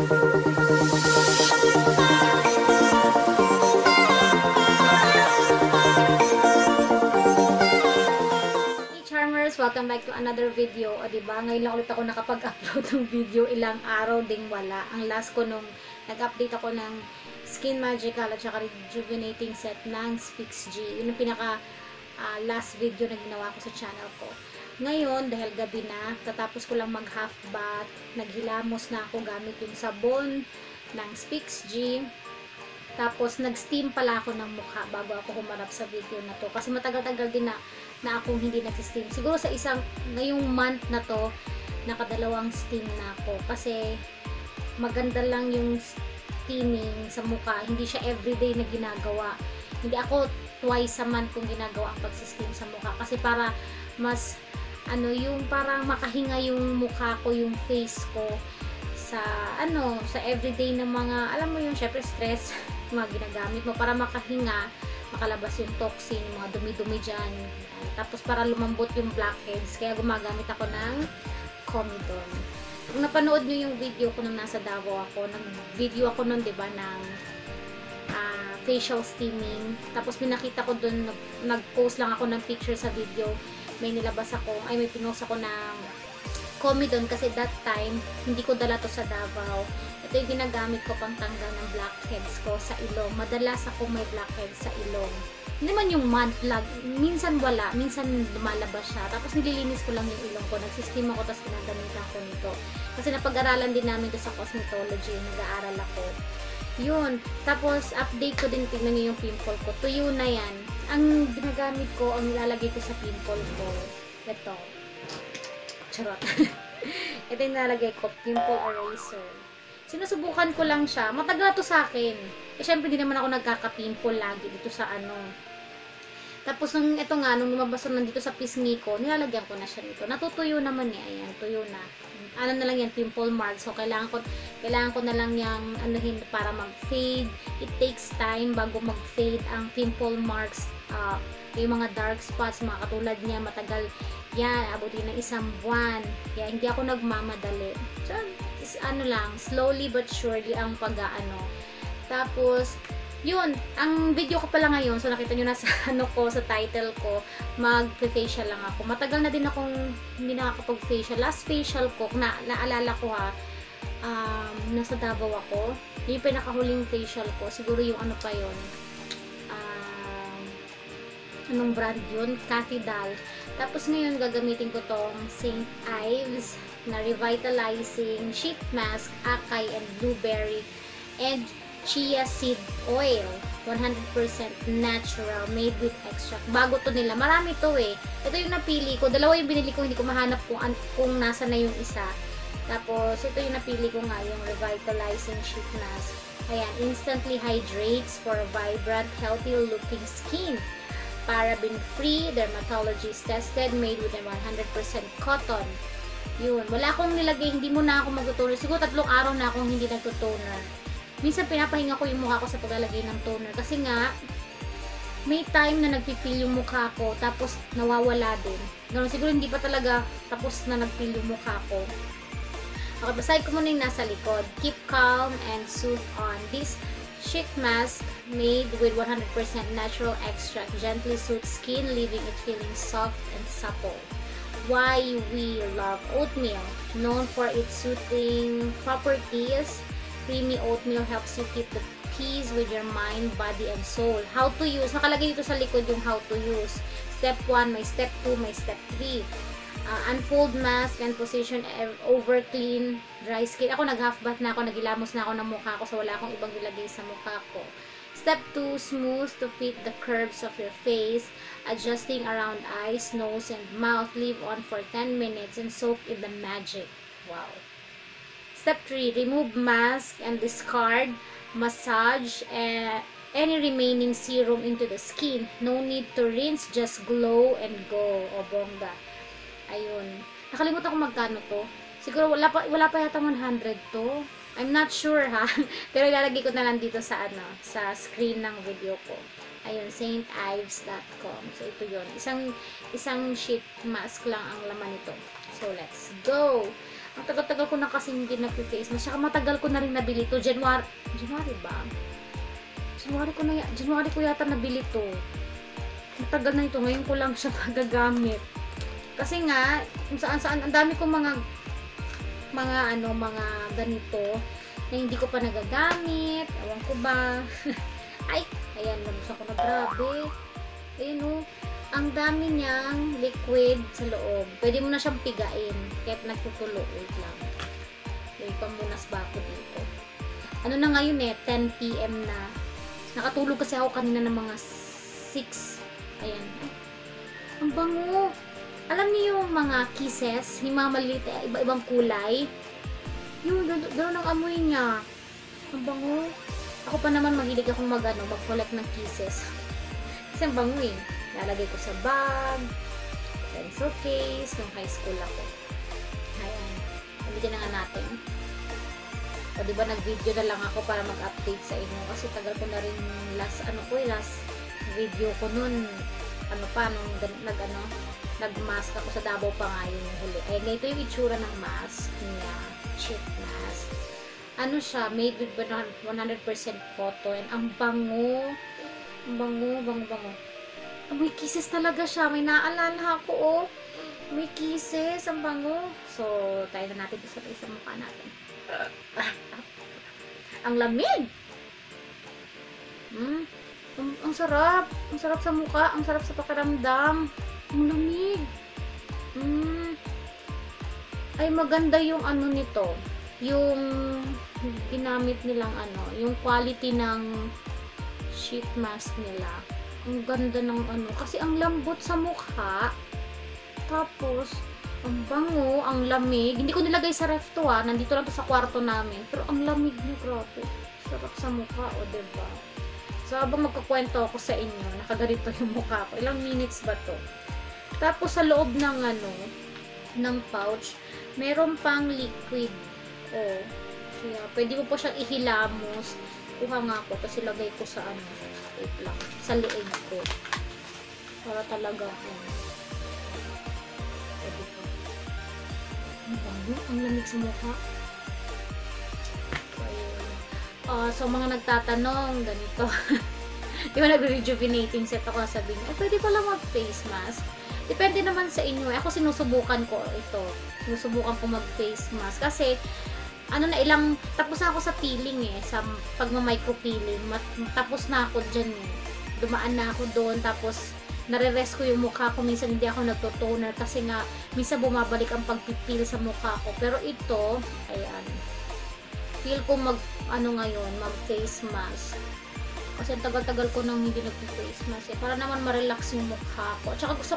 Welcome back to another video. O diba, ngayon lang ulit ako nakapag-upload ng video, ilang araw ding wala. Ang last ko nung nag-update ako ng Skin Magical at saka Rejuvenating Set ng Spix G. Yun yung pinaka last video na ginawa ko sa channel ko. Ngayon, dahil gabi na, tatapos ko lang mag half bath, naghilamos na ako gamit yung sabon ng Spix G. Tapos, nag-steam pala ako ng mukha bago ako humarap sa video na to. Kasi matagal-tagal din na akong hindi nag-steam. Siguro sa ngayong month na to, nakadalawang steam na ako. Kasi, maganda lang yung steaming sa mukha. Hindi siya everyday na ginagawa. Hindi ako twice a month kung ginagawa ang pag-steam sa mukha. Kasi para mas, yung parang makahinga yung mukha ko, yung face ko sa everyday na mga, alam mo yung syempre stress, mga ginagamit mo para makahinga, makalabas yung toxin, yung mga dumi-dumi dyan. Tapos para lumambot yung blackheads, kaya gumagamit ako ng Comedon. Kung napanood nyo yung video ko nung nasa Davao ako, nag-video ako nun, diba, ng facial steaming. Tapos pinakita ko dun, nag-post lang ako ng picture sa video. May pinost ako ng Comedon kasi that time, hindi ko dala to sa Davao. Ito yung ginagamit ko pang tanggal ng blackheads ko sa ilong. Madalas ako may blackheads sa ilong. Hindi man yung month-lag. Minsan wala. Minsan lumalabas siya. Tapos nililinis ko lang yung ilong ko. Nagsistim ako tapos pinagamitan ko nito. Kasi napag-aralan din namin ito sa cosmetology. Nag-aaral ako. Yun. Tapos update ko din. Tignan nyo yung pimple ko. Tuyo na yan. Ang ginagamit ko, ang nilalagay ko sa pimple ko. Ito. Charot. Ito yung nilalagay ko. Pimple eraser. Sinusubukan ko lang siya. Matagal na to sa akin. Eh, syempre, hindi naman ako nagkaka-pimple lagi dito sa Tapos, nung lumabas ko nandito sa pisngi ko, nilalagyan ko na siya nito. Natutuyo naman eh. Ayan, tuyo na. Na lang yan, pimple mark. So, kailangan ko na lang yung para mag-fade. It takes time bago mag-fade ang pimple marks. Yung mga dark spots, mga katulad niya, matagal yan, abutin ng 1 buwan. Kaya, hindi ako nagmamadali. So, slowly but surely ang Tapos, yun, ang video ko pala ngayon, so nakita nyo na sa sa title ko, mag-facial lang ako. Matagal na din akong hindi nakakapag-facial. Last facial ko, naalala ko nasa Davao ako. Yung pinakahuling facial ko, siguro yung pa yun. Anong brand yun? Cathedral. Tapos ngayon, gagamitin ko tong St. Ives na revitalizing sheet mask, acai and blueberry and chia seed oil. 100% natural, made with extract. Bago to nila. Marami to eh. Ito yung napili ko. Dalawa yung binili ko. Hindi ko mahanap kung nasa na yung isa. Tapos, ito yung napili ko nga, yung revitalizing sheet mask. Ayan, instantly hydrates for a vibrant, healthy looking skin. Paraben-free, dermatologist tested, made with 100% cotton. Yun. Wala akong nilagay, hindi mo na ako mag-toner. Siguro 3 araw na akong hindi nag-toner. Minsan pinapahinga ko yung mukha ko sa paglalagay ng toner. Kasi nga, may time na nagpipil yung mukha ko, tapos nawawala din. Ganun, siguro hindi pa talaga tapos na nagpil yung mukha ko. Okay, basahin ko muna yung nasa likod. Keep calm and soothe on. This sheet mask made with 100% natural extract gently soothes skin, leaving it feeling soft and supple. Why we love oatmeal. Known for its soothing properties, creamy oatmeal helps you keep the peace with your mind, body, and soul. How to use. Nakalagay dito sa likod yung how to use. Step 1, may step 2, may step 3. Unfold mask and position over clean, dry skin. Ako nag-half bath na ako, nagilamos na ako ng mukha ko, so wala akong ibang nilagay sa mukha ko. Step 2, smooth to fit the curves of your face, adjusting around eyes, nose, and mouth. Leave on for 10 minutes and soak in the magic. Wow. Step 3, remove mask and discard. Massage any remaining serum into the skin. No need to rinse, just glow and go. O bongga. Ayun. Nakalimutan ko magkano to. Siguro wala pa yata 100 to. I'm not sure ha. Pero ilalagay ko na lang dito sa sa screen ng video ko. Ayun, saintives.com. So ito 'yon. Isang sheet mask lang ang laman nito. So let's go. Ang tagal-tagal ko na kasi hindi nag-face mask. Saka matagal ko na rin nabili to. January ba? January ko yata nabili to. Matagal na ito. Ngayon ko lang siya magagamit. Kasi nga, kung saan-saan, ang dami kong mga ganito na hindi ko pa nagagamit. Ewan ko ba. Ay, ayan, nabusan ko na, grabe. Ayun o. Ang dami niyang liquid sa loob. Pwede mo na siyang pigain. Kahit nagtutulo. Wait lang. May pamunas ba ako dito? Ano na ngayon 10 PM na. Nakatulog kasi ako kanina ng mga 6. Ayan. Ang bango. Alam niyo yung mga kisses, yung mga maliit, iba-ibang kulay. Yung gano'n ang amoy niya. Ang bango. Ako pa naman mahilig akong mag-collect ng kisses. Kasi ang bango eh. Lalagay ko sa bag, pencil case, nung high school ako. Ayan. Palitin na nga natin. O diba nag-video na lang ako para mag-update sa inyo. Kasi tagal ko na rin last video ko nun. Nag-mask ako sa Davao pa nga yung huli. Ay, ganito yung itsura ng mask niya. Sheet mask. Ano siya, made with 100% cotton. Ang bango. Ang bango. May kisses talaga siya. May naalala ako, oh. May kisses. Ang bango. So, tayo na natin sa mukha natin. Ang lamig! Ang sarap. Ang sarap sa mukha. Ang sarap sa pakiramdam. Ang lamig. Ay, maganda yung nito. Yung ginamit nilang yung quality ng sheet mask nila. Ang ganda ng kasi ang lambot sa mukha. Tapos, ang bango, ang lamig. Hindi ko nilagay sa ref to nandito lang to sa kwarto namin. Pero ang lamig niya, grabe. Sarap sa mukha, diba? So, habang magkakwento ako sa inyo, nakaganito yung mukha ko. Ilang minutes ba to? Tapos, sa loob ng ng pouch, meron pang liquid. Kaya, pwede mo po siyang ihilamos. Kuha nga ako, kasi lagay ko sa wait lang, sa leeg ko. Para talaga pwede po. Ang lamig sa mukha. So, mga nagtatanong, ganito. Di ba nag-rejuvenating set ako, sabihin niya, pwede pala mag-face mask. Depende naman sa inyo. Ako sinusubukan ko ito. Sinusubukan ko mag-face mask. Kasi, tapos na ako sa peeling sa pagma-micro-peeling. Tapos na ako dyan Dumaan na ako doon. Tapos, nare-rest ko yung mukha ko. Minsan hindi ako nagto-toner kasi nga, minsan bumabalik ang pagpipil sa mukha ko. Pero ito, ayan. Feel ko mag-face mask. Kasi tagal-tagal ko nang hindi nag-face mask para naman ma-relax yung mukha ko. Tsaka gusto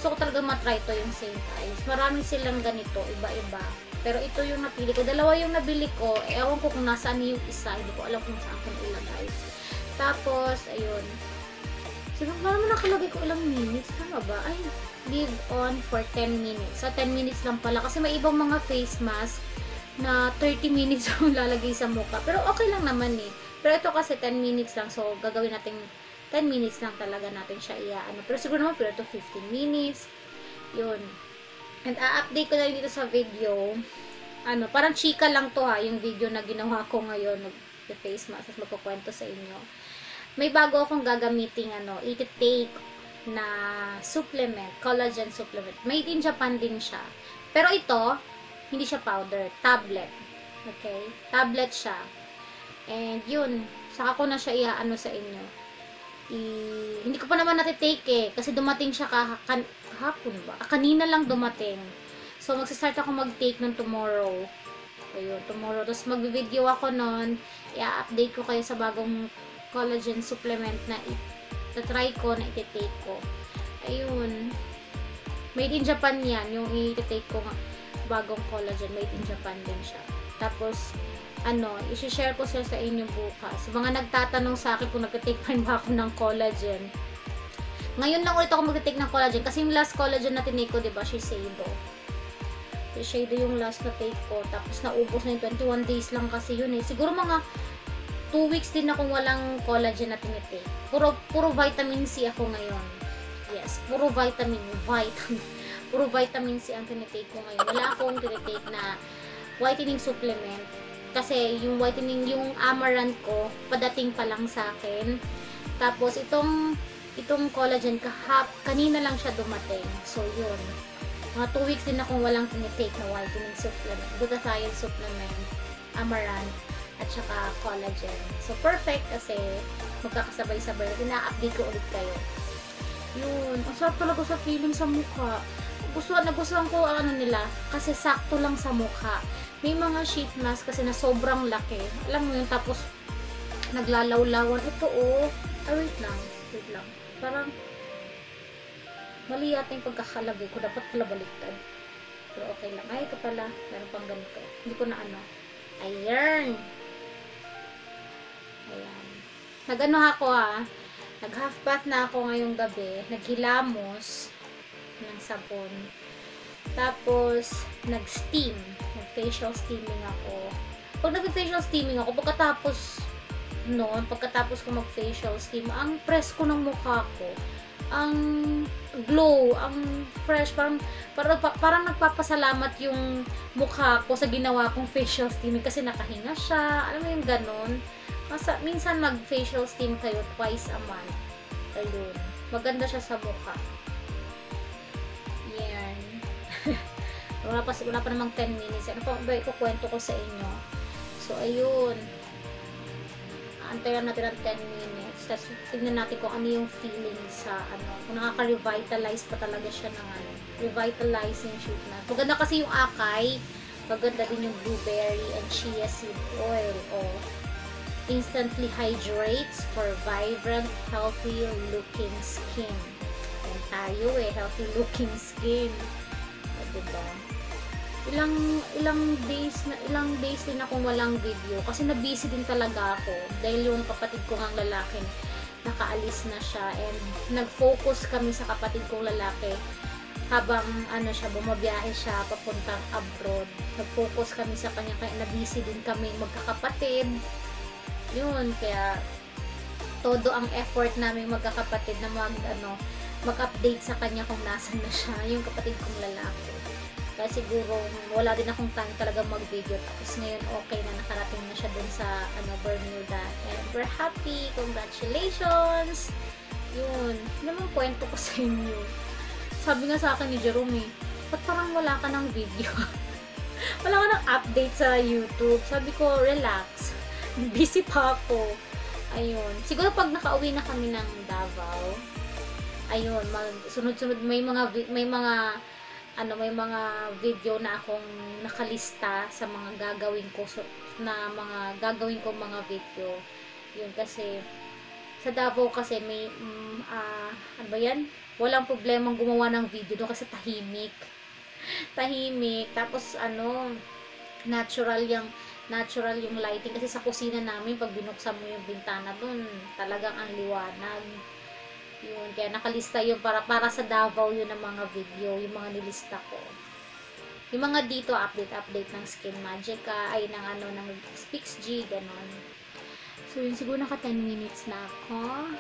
ko talaga matry to yung St. Ives. Marami silang ganito, iba-iba. Pero ito yung napili ko. Dalawa yung nabili ko. Ewan ko kung nasaan yung isa. Hindi ko alam kung saan ko ilagay. Tapos, ayun. Siguro naman nakalagay ko ilang minutes. Tama ba? Ay, leave on for 10 minutes. Sa 10 minutes lang pala. Kasi may ibang mga face mask na 30 minutes yung lalagay sa mukha. Pero okay lang naman Pero ito kasi 10 minutes lang. So, gagawin natin 10 minutes lang talaga natin siya Pero siguro naman, pero ito 15 minutes. Yun. And update ko na rin dito sa video. Parang chika lang to yung video na ginawa ko ngayon. Nag-face mask. Tapos magkukwento sa inyo. May bago akong gagamiting i-take na supplement. Collagen supplement. Made in Japan din siya. Pero ito, hindi siya powder. Tablet. Okay? Tablet siya. And yun. Saka ko na siya sa inyo. Hindi ko pa naman natitake kasi dumating siya kahapon ba? Kanina lang dumating. So, magsistart ako mag-take ng tomorrow. Ayun, tomorrow. Tapos, mag-video ako nun. I-update ko kayo sa bagong collagen supplement na try ko, na iti-take ko. Ayun. Made in Japan yan. Yung iti-take ko bagong collagen. Made in Japan din siya. Tapos, i-share ko siya sa inyo bukas. Mga nagtatanong sa akin kung nag-take pa ba ako ng collagen. Ngayon lang ulit ako mag-take ng collagen. Kasi yung last collagen na tinake ko, diba, Shiseido. Shiseido yung last na take ko. Tapos naubos na yung 21 days lang kasi yun Siguro mga 2 weeks din akong walang collagen na tinitake. Puro vitamin C ako ngayon. Yes, puro vitamin. Puro vitamin C ang tinitake ko ngayon. Wala akong tinitake na whitening supplement. Kasi yung whitening, yung Amaranth ko, padating pa lang sa akin. Tapos, itong collagen, kanina lang siya dumating. So, yun. Mga 2 weeks din akong walang tinitake na whitening supplement. Glutathione supplement, Amaranth, at saka collagen. So, perfect kasi magkakasabay-sabay. Ina-update ko ulit kayo. Yun. Ang sarap talaga sa feeling sa mukha. Nagustuhan ko ano nila. Kasi sakto lang sa mukha. May mga sheet mask kasi na sobrang laki. Alam mo yun. Tapos, naglalaw-lawan. Ito oh. Wait lang. Parang, mali yata yung pagkakalagay ko. Dapat pala baliktad. Pero okay lang. Ay, ito pala. Meron pang ganito. Hindi ko na ano. Ayan. Nag-ano ako nag-half bath na ako ngayong gabi. Naghilamos ng sabon. Tapos, nag-steam. Nag-facial steaming ako. Pag nag-facial steaming ako, pagkatapos ko mag-facial steam, ang presko ng mukha ko. Ang glow, ang fresh, parang nagpapasalamat yung mukha ko sa ginawa kong facial steaming kasi nakahinga siya. Alam mo yung ganon? Minsan mag-facial steam kayo twice a month. Ayun. Maganda siya sa mukha. Yan. wala pa namang 10 minutes. Ano pa ba ikukwento ko sa inyo? So, ayun. Antayan natin ang 10 minutes. Tapos, tignan natin kung ano yung feeling sa, kung nakaka-revitalize pa talaga siya ng, revitalizing sheet na. Maganda kasi yung akay. Maganda din yung blueberry and chia seed oil. Instantly hydrates for vibrant, healthy-looking skin. Ayan tayo healthy looking skin. Diba? Ilang days din akong walang video kasi na-busy din talaga ako dahil yung kapatid ko ng lalaki nakaalis na siya and nag-focus kami sa kapatid kong lalaki habang bumabiyahe siya papuntang abroad. Nag-focus kami sa kanya kaya na-busy din kami magkakapatid. Yun, kaya todo ang effort namin magkakapatid na mag-update sa kanya kung nasan na siya, yung kapatid kong lalaki. Kaya siguro wala din akong time talaga mag-video. Tapos ngayon okay na, nakarating na siya dun sa Bermuda. And we're happy. Congratulations! Yun. Yun naman kwento ko sa inyo. Sabi nga sa akin ni Jerome, ba't parang wala ka ng video? Wala ka ng update sa YouTube. Sabi ko, relax. Busy pa ako. Ayun. Siguro pag nakauwi na kami ng Davao, ayun, sunod-sunod may mga video na akong nakalista sa mga gagawin ko mga video. Yun kasi sa Davao kasi may ano ba yan? Walang problemang gumawa ng video doon kasi tahimik. Tapos natural yung lighting kasi sa kusina namin pag binuksan mo yung bintana doon, talagang ang liwanag. Yun, kaya nakalista yun para sa Davao yun ang mga video, yung mga nilista ko. Yung mga dito, update ng Skin Magica, ng Speaks G, ganon. So, yun, siguro naka 10 minutes na ako.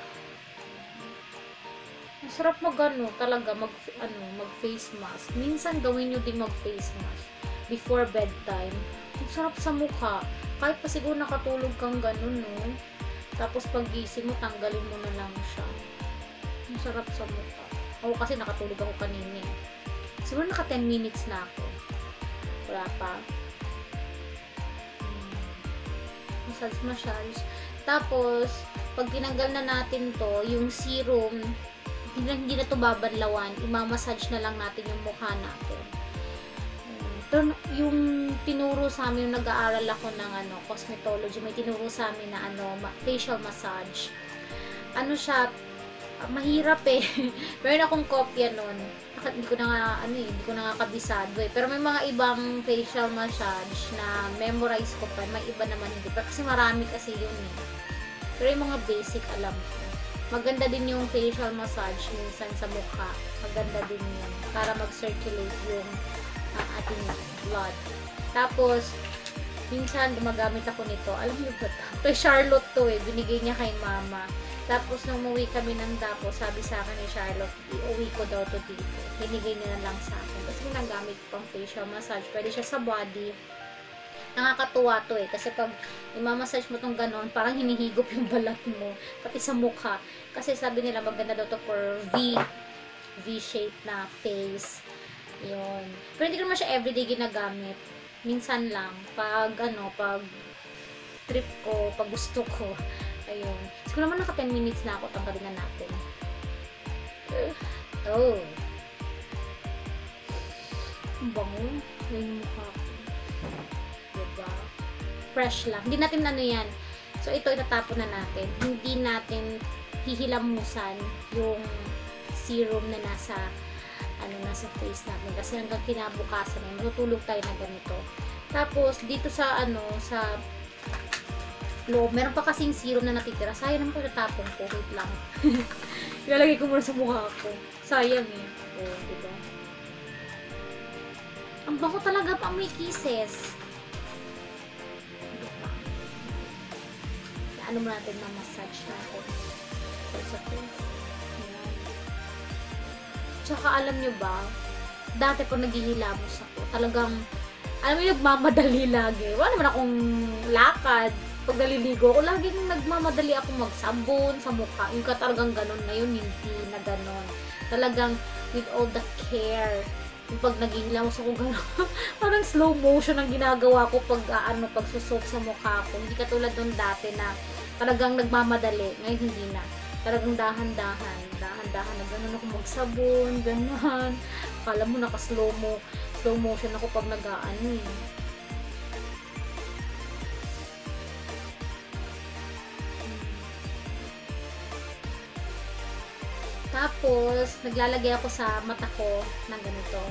Masarap talaga mag-face mask. Minsan gawin nyo din mag-face mask before bedtime. Ang sarap sa mukha. Kahit pa siguro nakatulog kang ganun, no? Tapos pag gising mo, tanggalin mo na lang siya. Ang sarap sa mukha. Ako kasi nakatulog ako kanina. Siguro naka 10 minutes na ako. Wala pa. Massage. Tapos, pag tinanggal na natin to, yung serum, hindi na to babanlawan. Imamassage na lang natin yung mukha natin. Yung tinuro sa amin, yung nag-aaral ako ng cosmetology, may tinuro sa amin na facial massage. Siya, mahirap Meron akong kopya nun. Hindi ko na nga kabisado Pero may mga ibang facial massage na memorize ko pa. May iba naman hindi pa. Kasi marami kasi yun Pero yung mga basic alam ko. Maganda din yung facial massage minsan sa mukha. Maganda din yun. Para mag-circulate yung ating blood. Tapos, minsan gumagamit ako nito. Alam niyo ba ito? Ito Charlotte to Binigay niya kay mama. Tapos, nung umuwi kami ng Davao, sabi sa akin ni Charlotte, iuwi ko daw to dito. Binigay niya na lang sa akin. Tapos, ginagamit pang facial massage. Pwede siya sa body. Nakakatuwa to eh. Kasi pag imamassage mo tong ganon, parang hinihigop yung balat mo. Pati sa mukha. Kasi sabi nila, maganda daw to for V-shape na face. Yun. Pero hindi ko naman siya everyday ginagamit. Minsan lang. Pag trip ko, pag gusto ko. Ayun. Siguro naman naka 10 minutes na ako. Tanggalin na natin. Oh. Ang bango. Ayun yung mukha ko. Diba? Fresh lang. Hindi natin ano yan. So, ito itatapon na natin. Hindi natin hihilamusan yung serum na nasa face natin. Kasi hanggang kinabukasan na matutulog tayo na ganito. Tapos, dito sa sa loob, meron pa kasing serum na natitira. Sayang naman ko natapon ko. Wait lang. Ilalagay ko muna sa mukha ko. Sayang eh. Oh, diba? Ang bango talaga pa may kisses. Diba? Ano mo natin na massage natin. Sa face. Ayan. Tsaka alam nyo ba, dati pag naghihilamos ako, talagang, alam mo yung nagmamadali lagi. Wala naman akong lakad. Pag naliligo ako, laging nagmamadali ako magsabon sa mukha. Yung talagang ganon. Ngayon, hindi na ganon. Talagang with all the care. Yung pag naghihilamos ako ganon. Parang slow motion ang ginagawa ko pag pagsusok sa mukha ko. Hindi katulad nung dati na talagang nagmamadali. Ngayon, hindi na. Talagang dahan-dahan. Dahan-dahan na ganon ako magsabon. Ganon. Akala mo naka-slow motion ako pag nag-aano eh. Tapos, naglalagay ako sa mata ko ng ganito.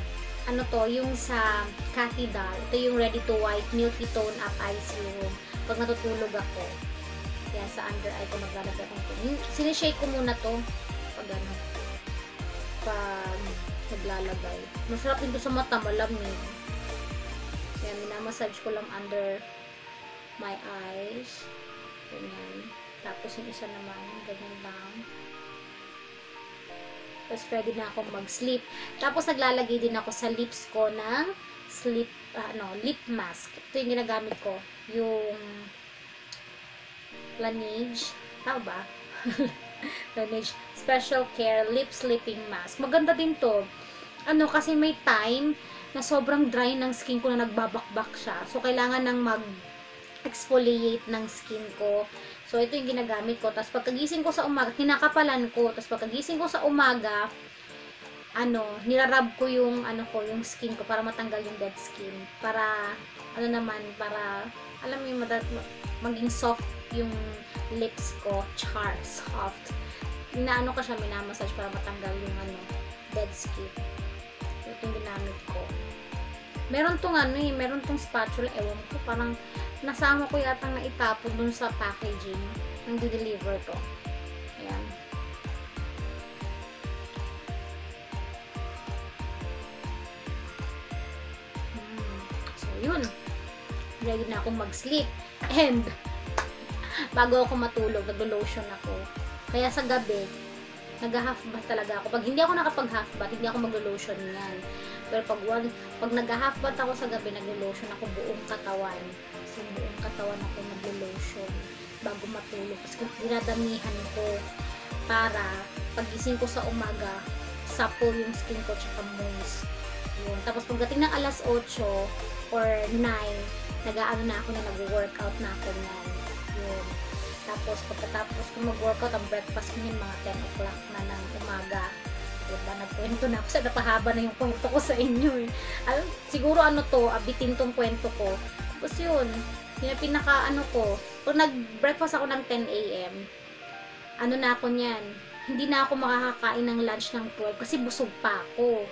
Ano to? Yung sa Cathy Doll. Ito yung Ready to White Milky Tone Up Eye Serum. Pag natutulog ako. Yan, sa under eye ko naglalagay ako ito. Sinishake ko muna to. Pag ano. Pag naglalagay. Masarap din to sa mata. Malamig. Yan, minamassage ko lang under my eyes. Ganyan. Tapos yung isa naman. Ganyan lang. Tapos ready na akong mag-sleep. Tapos naglalagay din ako sa lips ko ng lip mask. Ito yung ginagamit ko. Yung Laneige. Tama ba? Laneige Special Care Lip Sleeping Mask. Maganda din to. Kasi may time na sobrang dry ng skin ko na nagbabakbak siya. So, kailangan nang exfoliate ng skin ko. So, ito yung ginagamit ko. Tapos, pagkagising ko sa umaga, kinakapalan ko. Tapos, pagkagising ko sa umaga, nirarab ko yung, yung skin ko para matanggal yung dead skin. Para, para, alam mo yung maging soft yung lips ko. Soft. Ko siya, minamassage para matanggal yung, dead skin. Ito yung ginamit ko. Meron tong spatula, ewan ko, parang nasama ko yata na itapon dun sa packaging nang di-deliver to. Ayan. So, yun. Ready na akong mag-sleep. And, bago ako matulog, nag-lotion ako. Kaya sa gabi, nag-half bath talaga ako. Pag hindi ako nakapag-half bath, hindi ako mag-lotion yan. Pero pag nag-half bath ako sa gabi, nag-lotion ako buong katawan. So, buong katawan ako nag-lotion bago matulog. Kasi dinadamihan ko para pagising ko sa umaga, supple yung skin ko tsaka moist. Yun. Tapos pagdating ng alas 8 or 9, nag-aano na ako na nag-workout na ako na. Yun. Tapos pagkatapos ko mag-workout, ang breakfast ko yun mga 10 o'clock na ng umaga. Diba, nagkwento na ako. Sa napahaba na yung kwento ko sa inyo eh. Siguro abitin tong kwento ko. Tapos yun, yung pinaka ko, kung nag-breakfast ako ng 10 a.m., na ako niyan, hindi na ako makakakain ng lunch ng 12 kasi busog pa ako.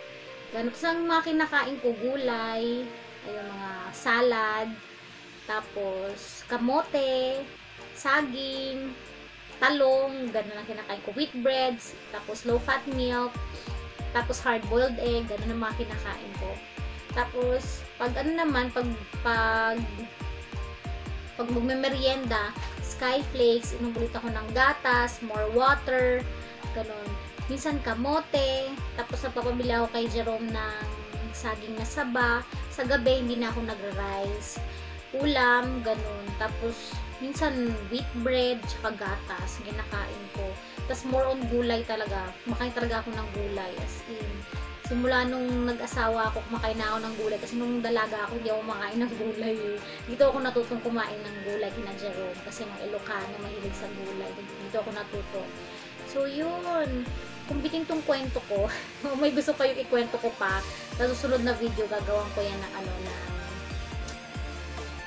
Ganun. Tapos ang mga kinakain ko, gulay, ayun, mga salad, tapos kamote, saging, talong, ganun ang kinakain ko, wheat breads, tapos low-fat milk, tapos hard-boiled egg, ganun ang mga kinakain ko. Tapos, pag magme-merienda, Skyflakes, inom ulit ako ng gatas, more water, ganun. Minsan kamote, tapos nagpapabili ako kay Jerome ng saging na saba. Sa gabi, hindi na ako nagra-rice. Ulam, ganun. Tapos, minsan wheat bread, tsaka gatas, ginakain ko. Tapos more on gulay talaga. Kumakain talaga ako ng gulay, as in. Simula nung nag-asawa ako, kumakain na ako ng gulay. Kasi nung dalaga ako, hindi ako kumakain ng gulay. Dito ako natutong kumain ng gulay kina Jerome. Kasi nung Ilocano, mahilig sa gulay. Dito ako natuto. So, yun. Kung biting tong kwento ko, may gusto kayong ikwento ko pa, sa susunod na video, gagawin ko yan ng ano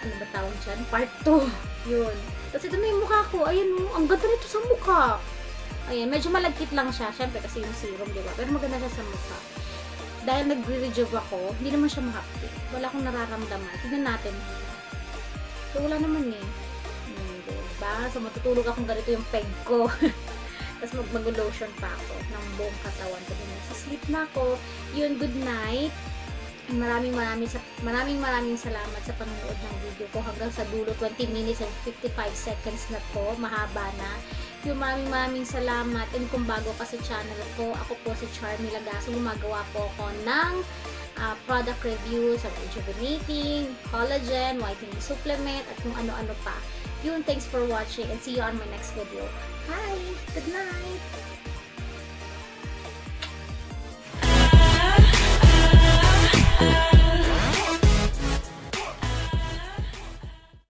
ba tawag dyan? Part 2. Yun. Tapos ito na yung mukha ko. Ayan, ang ganda nito sa mukha. Ayan, medyo malagkit lang siya. Siyempre, kasi yung serum, diba? Pero maganda siya sa mukha. Dahil nagre-rejuve ako, hindi naman siya mahapdi. Wala akong nararamdaman. Tignan natin. So, wala naman eh. Diba? So, matutulog akong ganito yung peg ko. Tapos mag-lotion pa ako ng buong katawan. So, sleep na ako. Yun, good night. Maraming salamat sa panonood ng video ko hanggang sa dulo. 20 minutes and 55 seconds na to. Mahaba na. Yung maraming salamat. And kung bago ka sa channel ko, ako po si Charmy Lagaso. Gumagawa po ako ng product reviews of rejuvenating, collagen, whitening supplement, at kung ano-ano pa. Yun, thanks for watching and see you on my next video. Hi! Good night!